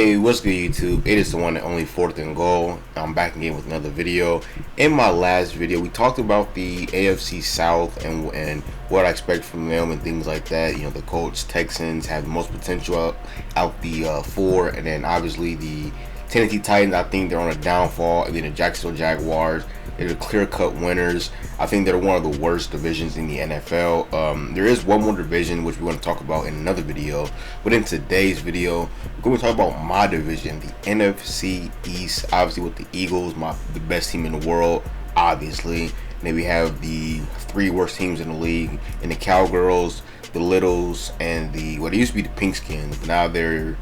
Hey, what's good YouTube? It is the one and only Fourth and Goal. I'm back again with another video. In my last video, we talked about the AFC South and what I expect from them and things like that. You know, the Colts, Texans have the most potential out the four, and then obviously the Tennessee Titans, I think they're on a downfall, and then the Jacksonville Jaguars, they're the clear-cut winners. I think they're one of the worst divisions in the NFL. There is one more division which we're going to talk about in another video, but in today's video, we're going to talk about my division, the NFC East, obviously with the Eagles, the best team in the world, obviously. And then we have the three worst teams in the league, and the Cowgirls, the Littles, and what used to be the Pinkskins, but now they're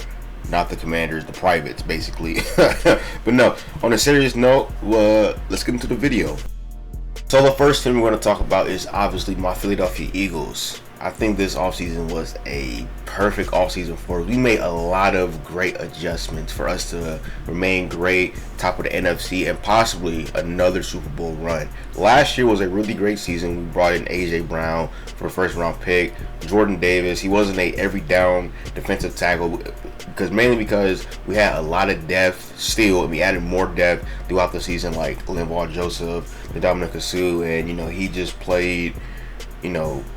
not the Commanders, the privates, basically. But no, on a serious note, let's get into the video. So the first thing we're going to talk about is obviously my Philadelphia Eagles. I think this offseason was a perfect offseason for us. We made a lot of great adjustments for us to remain great, top of the NFC, and possibly another Super Bowl run. Last year was a really great season. We brought in A.J. Brown for a first-round pick. Jordan Davis, he wasn't a every-down defensive tackle, mainly because we had a lot of depth still, and we added more depth throughout the season, like Linval Joseph, the Dominic Sue, and he just played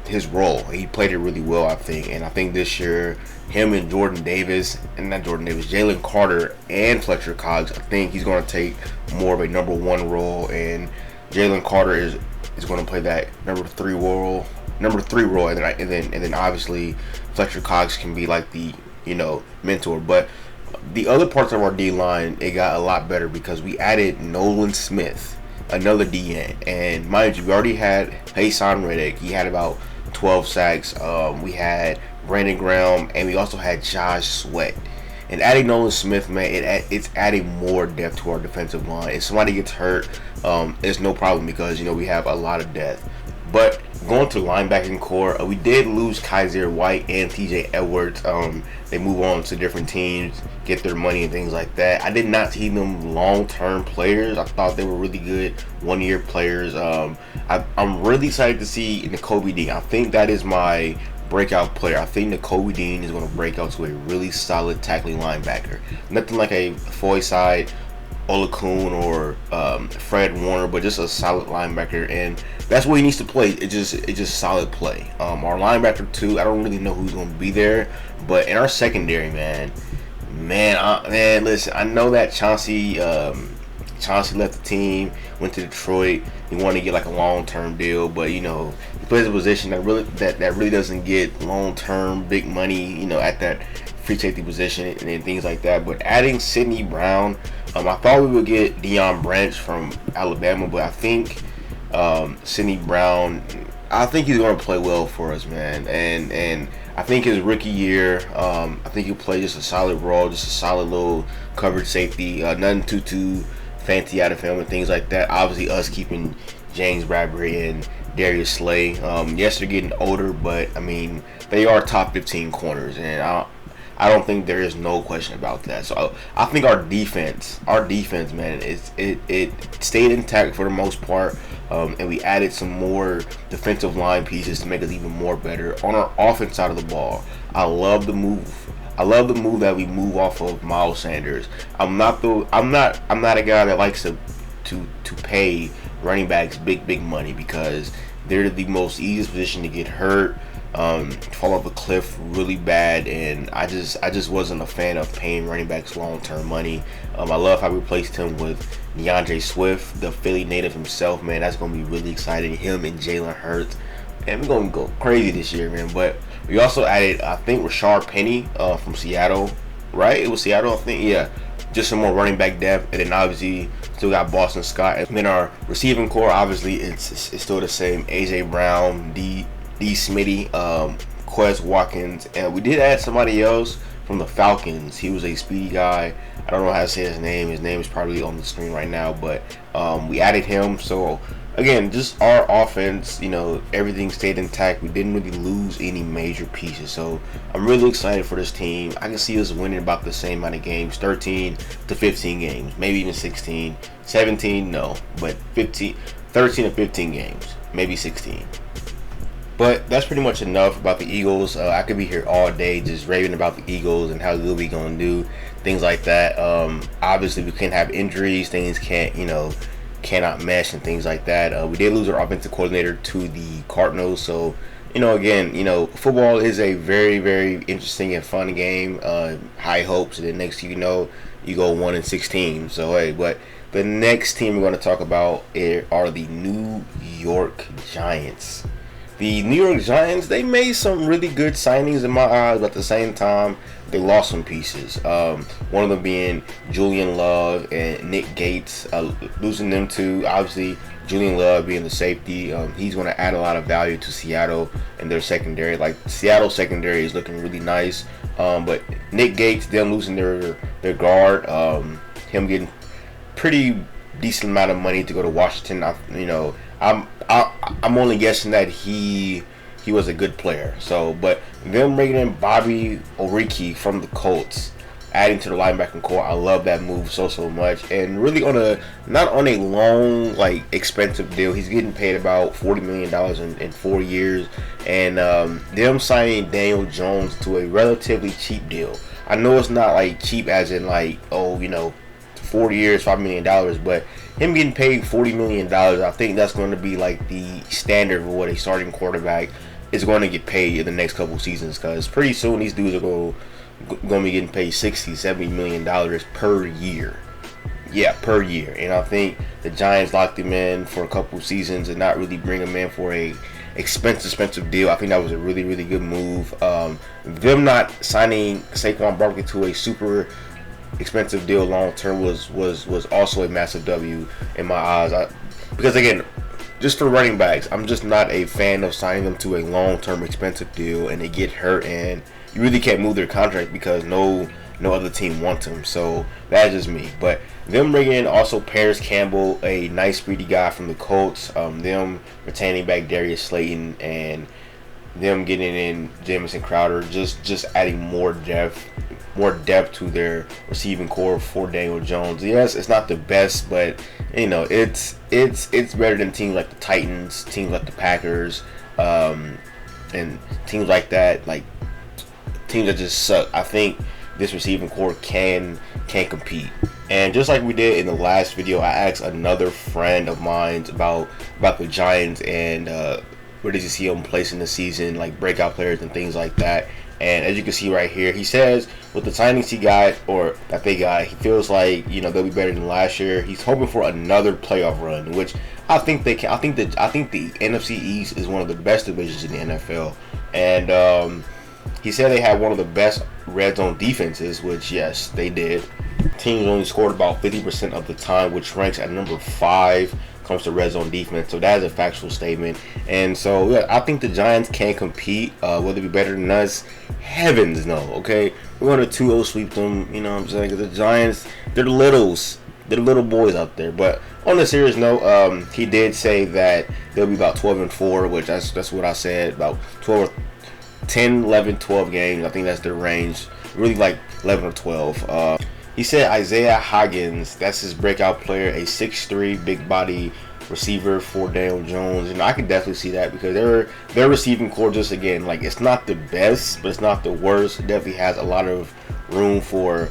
his role. He played it really well, I think. And I think this year, him and Jalen Carter and Fletcher Cox, I think he's going to take more of a number one role, and Jalen Carter is going to play that number three role, and then obviously Fletcher Cox can be like the mentor. But the other parts of our D line, it got a lot better because we added Nolan Smith, another DN, and mind you, we already had Hassan Reddick. He had about 12 sacks. We had Brandon Graham, and we also had Josh Sweat. And adding Nolan Smith, man, it's adding more depth to our defensive line. If somebody gets hurt, it's no problem because we have a lot of depth. But going to linebacking core, we did lose Kaiser White and TJ Edwards. They move on to different teams, get their money and things like that. I did not see them long-term players. I thought they were really good one-year players. I'm really excited to see Nakobe Dean. I think that is my breakout player. I think Nakobe Dean is going to break out to a really solid tackling linebacker. Nothing like a Foyside, Olakun, or Fred Warner, but just a solid linebacker, and that's what he needs to play. It's just solid play. Our linebacker too, I don't really know who's going to be there, but in our secondary, man, listen, I know that Chauncey left the team, went to Detroit. He wanted to get like a long-term deal, but he plays a position that really doesn't get long-term big money, at that free safety position and things like that. But adding Sidney Brown, I thought we would get Deion Branch from Alabama, but I think Sidney Brown, I think he's going to play well for us, man. And I think his rookie year, I think he'll play just a solid role, just a solid little coverage safety, nothing too fancy out of him and things like that. Obviously, us keeping James Bradbury and Darius Slay. Yes, they're getting older, but I mean, they are top 15 corners, and I don't think there is no question about that. So I think our defense, man, it stayed intact for the most part, and we added some more defensive line pieces to make us even more better on our offense side of the ball. I love the move. That we move off of Miles Sanders. I'm not a guy that likes to pay running backs big money because they're the most easiest position to get hurt, fall off a cliff really bad, and I just wasn't a fan of paying running backs long-term money. I love how we replaced him with DeAndre Swift, the Philly native himself, man. That's going to be really exciting. Him and Jalen Hurts, and we're going to go crazy this year, man. But we also added, I think, Rashard Penny from Seattle, right? It was Seattle, I think, yeah. Just some more running back depth, and then obviously still got Boston Scott. And then our receiving core, obviously, it's still the same. A.J. Brown, D. Smitty, Quez Watkins, and we did add somebody else from the Falcons. He was a speedy guy. I don't know how to say his name. His name is probably on the screen right now, but we added him. So again, just our offense, everything stayed intact. We didn't really lose any major pieces. So I'm really excited for this team. I can see us winning about the same amount of games, 13 to 15 games, maybe even 16, 17, no, but 13 to 15 games, maybe 16. But that's pretty much enough about the Eagles. I could be here all day just raving about the Eagles and how good we gonna do, things like that. Obviously, we can't have injuries. Things cannot mesh and things like that. We did lose our offensive coordinator to the Cardinals, so again, football is a very, very interesting and fun game. High hopes, and then next thing you know, you go 1-16. So hey, but the next team we're going to talk about are the New York Giants. The New York Giants, they made some really good signings in my eyes, but at the same time, they lost some pieces. One of them being Julian Love and Nick Gates. Losing them to, obviously, Julian Love being the safety. He's going to add a lot of value to Seattle and their secondary. Like, Seattle secondary is looking really nice. But Nick Gates, them losing their guard, him getting pretty decent amount of money to go to Washington. I'm only guessing that he was a good player. So, but them bringing in Bobby Oriki from the Colts, adding to the linebacking core, I love that move so much. And really not on a long, like, expensive deal. He's getting paid about $40 million in 4 years. And them signing Daniel Jones to a relatively cheap deal. I know it's not like cheap as in like 4 years, $5 million, but him getting paid $40 million, I think that's going to be like the standard for what a starting quarterback is going to get paid in the next couple seasons, because pretty soon these dudes are going to be getting paid $60-70 million per year. Yeah, per year. And I think the Giants locked him in for a couple seasons and not really bring him in for a expensive deal. I think that was a really, really good move. Them not signing Saquon Barkley to a super expensive deal long term was also a massive W in my eyes. Because again, just for running backs, I'm just not a fan of signing them to a long term expensive deal and they get hurt and you really can't move their contract because no other team wants them. So that's just me. But them bringing in also Paris Campbell, a nice speedy guy from the Colts, them retaining back Darius Slayton, and them getting in Jamison Crowder, just adding more depth to their receiving core for Daniel Jones. Yes, it's not the best, but it's better than teams like the Titans, teams like the Packers, and teams like that, like teams that just suck. I think this receiving core can compete. And just like we did in the last video, I asked another friend of mine about the Giants and where does he see them placing the season, like breakout players and things like that. And as you can see right here, he says with the signings he got, or that they got, he feels like they'll be better than last year. He's hoping for another playoff run, which I think they can. I think the NFC East is one of the best divisions in the NFL, and he said they had one of the best red zone defenses, which yes, they did. Teams only scored about 50% of the time, which ranks at number 5 comes to red zone defense. So that is a factual statement. And so yeah, I think the Giants can compete. Will they be better than us? Heavens no. Okay, we're going to 2-0 sweep them. You know what I'm saying? 'Cause the Giants, they're littles. They're little boys out there. But on a serious note, he did say that they'll be about 12-4, which that's what I said, about 10, 11, 12 games. I think that's their range. Really like 11 or 12. He said Isaiah Hodgins, that's his breakout player, a 6'3", big body receiver for Daniel Jones. I can definitely see that because their receiving core, just again, like, it's not the best, but it's not the worst. It definitely has a lot of room for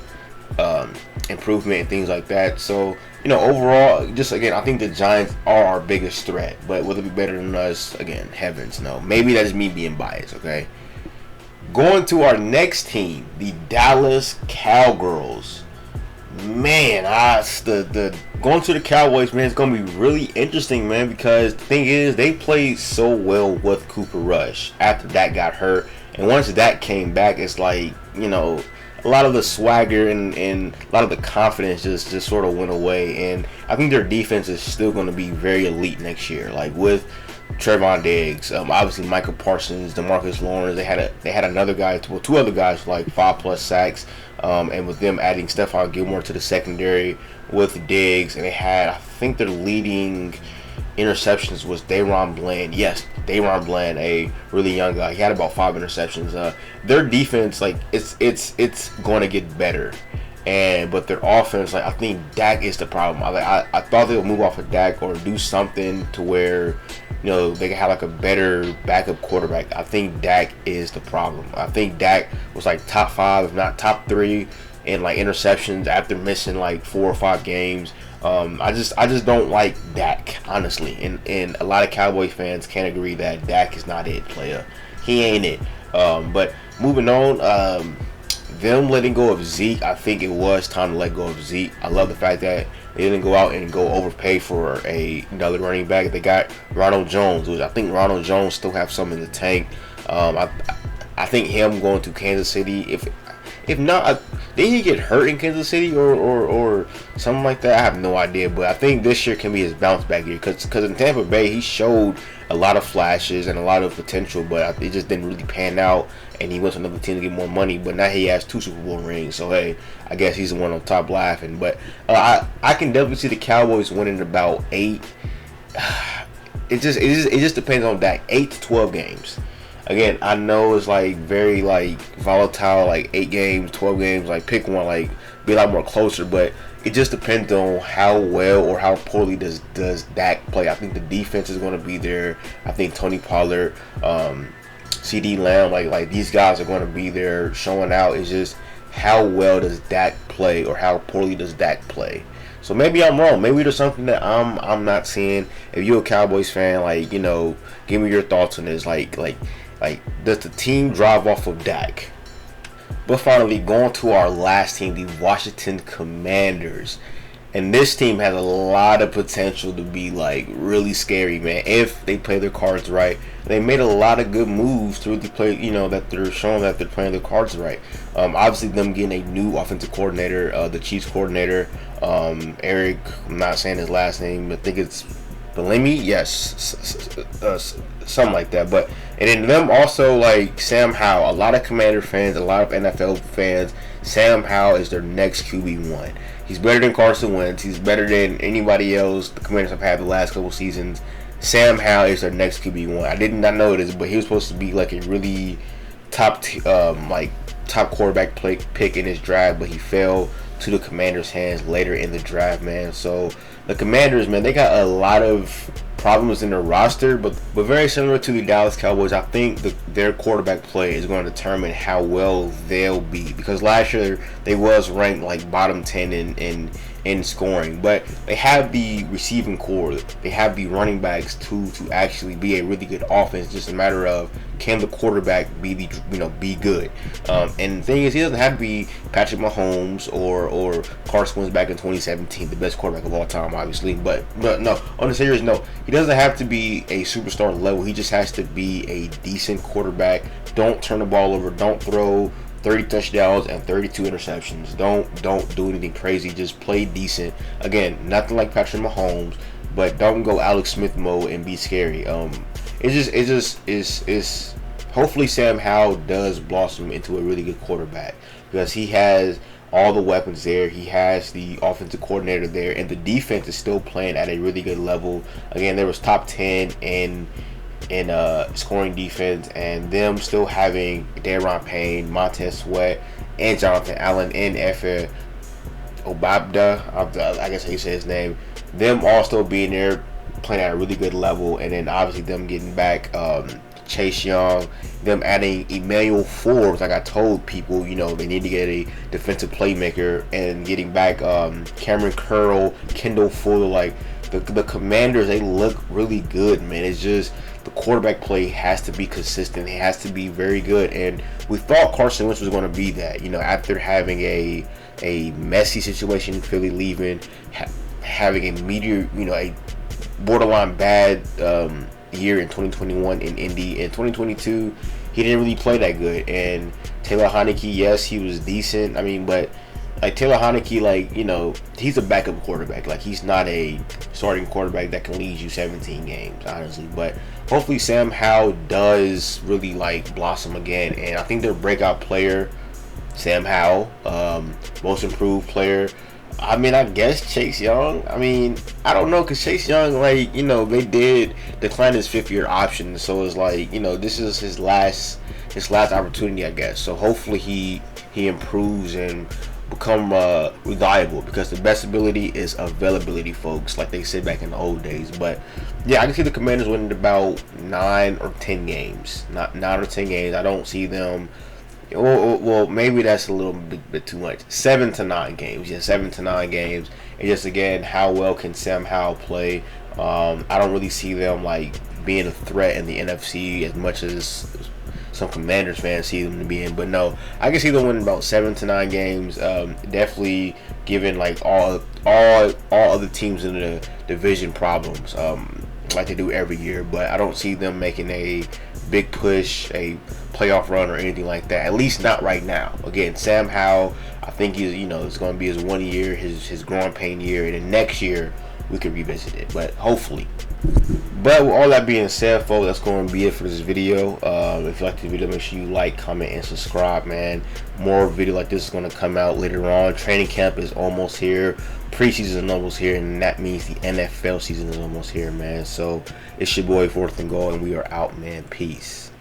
improvement and things like that. So, overall, just again, I think the Giants are our biggest threat. But will they be better than us? Again, heavens no. Maybe that's me being biased, okay? Going to our next team, the Dallas COWGIRLS. Man, the going to the Cowboys, man, it's gonna be really interesting, man, because the thing is, they played so well with Cooper Rush after that got hurt, and once that came back, it's like, a lot of the swagger and a lot of the confidence just sort of went away, and I think their defense is still going to be very elite next year, like with Trevon Diggs, obviously Michael Parsons, DeMarcus Lawrence. They had another guy, two other guys for like 5+ sacks, and with them adding Stephon Gilmore to the secondary with Diggs, and they had, I think their leading interceptions was Daron Bland. Yes, Daron Bland, a really young guy. He had about 5 interceptions. Their defense, like, it's going to get better. But their offense, like, I think Dak is the problem. I thought they would move off of Dak or do something to where they can have like a better backup quarterback. I think Dak is the problem. I think Dak was like top 5, if not top 3, in like interceptions after missing like 4 or 5 games. I just don't like Dak, honestly, and a lot of Cowboys fans can't agree that Dak is not it, player. He ain't it. But moving on, them letting go of Zeke, I think it was time to let go of Zeke. I love the fact that they didn't go out and go overpay for another running back. They got Ronald Jones, which I think Ronald Jones still have some in the tank. I think him going to Kansas City, if not, did he get hurt in Kansas City or something like that? I have no idea. But I think this year can be his bounce back year because in Tampa Bay he showed a lot of flashes and a lot of potential, but it just didn't really pan out. And he went to another team to get more money. But now he has 2 Super Bowl rings, so hey, I guess he's the one on top laughing. But I can definitely see the Cowboys winning about 8. It just depends on that 8 to 12 games. Again, I know it's like very like volatile, like 8 games, 12 games, like pick one, like be a lot more closer, but it just depends on how well or how poorly does Dak play. I think the defense is going to be there. I think Tony Pollard, CD Lamb, like these guys are going to be there showing out. It's just how well does Dak play or how poorly does Dak play. So maybe I'm wrong. Maybe there's something that I'm not seeing. If you're a Cowboys fan, like, give me your thoughts on this. Like does the team drive off of Dak? But finally, going to our last team, the Washington Commanders. And this team has a lot of potential to be like really scary, man, if they play their cards right. They made a lot of good moves to really play, that they're showing that they're playing their cards right. Obviously, them getting a new offensive coordinator, the Chiefs coordinator, Eric, I'm not saying his last name, I think it's Bellamy, yes, something like that. But and then them also like Sam Howell. A lot of Commander fans, a lot of NFL fans, Sam Howell is their next QB1. He's better than Carson Wentz. He's better than anybody else the Commanders have had the last couple seasons. Sam Howell is their next QB1. I did not know this, but he was supposed to be like a really top quarterback pick in his draft, but he fell to the Commanders' hands later in the draft, man. So the Commanders, man, they got a lot of problems in their roster, but very similar to the Dallas Cowboys. I think their quarterback play is going to determine how well they'll be, because last year they was ranked like bottom 10 in scoring, but they have the receiving core, they have the running backs to actually be a really good offense. Just a matter of, can the quarterback be good? And the thing is, he doesn't have to be Patrick Mahomes or Carson Wentz back in 2017, the best quarterback of all time, obviously. But no, on the serious note, he doesn't have to be a superstar level. He just has to be a decent quarterback. Don't turn the ball over. Don't throw 30 touchdowns and 32 interceptions. Don't do anything crazy. Just play decent. Again, nothing like Patrick Mahomes, but don't go Alex Smith mode and be scary. It's hopefully Sam Howell does blossom into a really good quarterback, because he has all the weapons there. He has the offensive coordinator there, and the defense is still playing at a really good level. Again, there was top 10 in scoring defense, and them still having Daron Payne, Montez Sweat, and Jonathan Allen, and Efe Obabda, I guess how you say his name. Them all still being there, playing at a really good level, and then obviously them getting back Chase Young, them adding Emmanuel Forbes. Like I told people, they need to get a defensive playmaker, and getting back Cameron Curl, Kendall Fuller. Like the Commanders, they look really good, man. It's just the quarterback play has to be consistent. It has to be very good, and we thought Carson Wentz was going to be that. After having a messy situation in Philly, leaving, having a a borderline bad year in 2021 in Indy. In 2022, he didn't really play that good. And Taylor Heineke, yes, he was decent. I mean, but like Taylor Heineke, he's a backup quarterback. Like, he's not a starting quarterback that can lead you 17 games, honestly. But hopefully Sam Howell does really blossom again. And I think their breakout player, Sam Howell, most improved player, I mean, I guess Chase Young. I mean, I don't know, because Chase Young, they did decline his 5th-year option. So it's this is his last opportunity, I guess. So hopefully he improves and become reliable, because the best ability is availability, folks, like they said back in the old days. But yeah, I can see the Commanders winning about 9 or 10 games. Not 9 or 10 games. I don't see them. Well, maybe that's a little bit too much. 7 to 9 games. Yeah, 7 to 9 games. And just again, how well can Sam Howell play? I don't really see them like being a threat in the NFC as much as some Commanders fans see them to be in. But no, I can see them winning about 7 to 9 games. Definitely given like all other teams in the division problems, like they do every year. But I don't see them making a big push, a playoff run, or anything like that. At least not right now. Again, Sam Howell, I think he's, it's going to be his 1 year, his growing pain year, and then next year we could revisit it. But hopefully. But with all that being said, folks, that's going to be it for this video. If you like the video, make sure you like, comment, and subscribe, man. More video like this is going to come out later on. Training camp is almost here. Preseason is almost here, and that means the NFL season is almost here, man. So it's your boy, Fourth and Goal, and we are out, man. Peace.